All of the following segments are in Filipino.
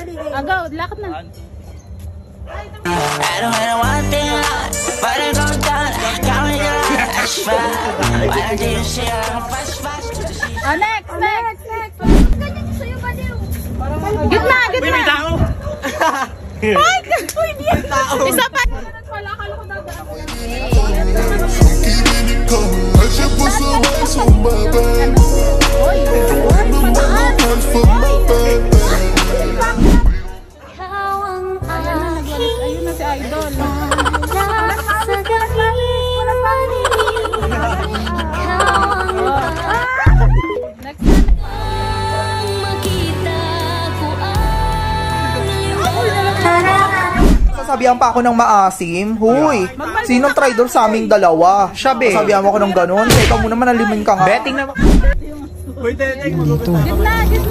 Agaw, lakad na. Next. Gitna. Ay, isa pa. Wala ka lang ayun na si Idol. Sabihan pa ako ng maasim. Huy, sinong traidor sa aming dalawa? Sabi. Sabihan mo ako ng ganun. Ikaw muna manalimin ka nga. Betting na. Dito.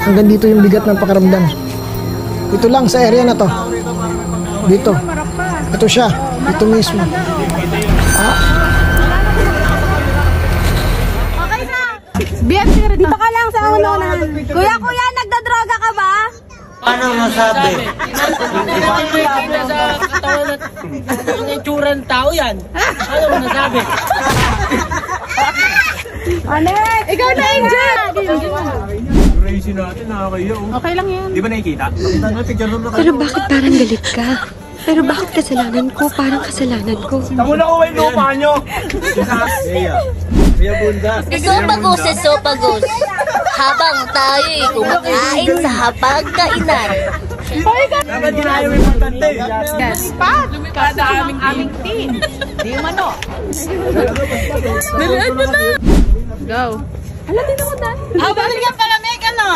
Hanggang dito yung bigat ng pakiramdam. Ito lang sa area na to. Dito. Ito siya. Ito mismo. Okay na. Dito ka lang sa unahan. Kuya, nagdadroga ka ba? Ano masabi? Yung itsura ng tao yan. Ano mo nasabi? Anek! Ikaw na, Angel! Crazy natin, nakakaya. Okay lang yan. Di ba nakikita? Pero bakit parang galit ka? Pero bakit kasalanan ko? Parang kasalanan ko. Tamo na ko yung lupa nyo! Kuya Bunda. Sopagos. Habang tayo'y kumakain sa hapagkainan. Dapat ginayo yung importante. Yes. Pa sa aming team. Di umano. Nalian mo na. Go. Hala, din ako dahil. Habang nga palamig, ano?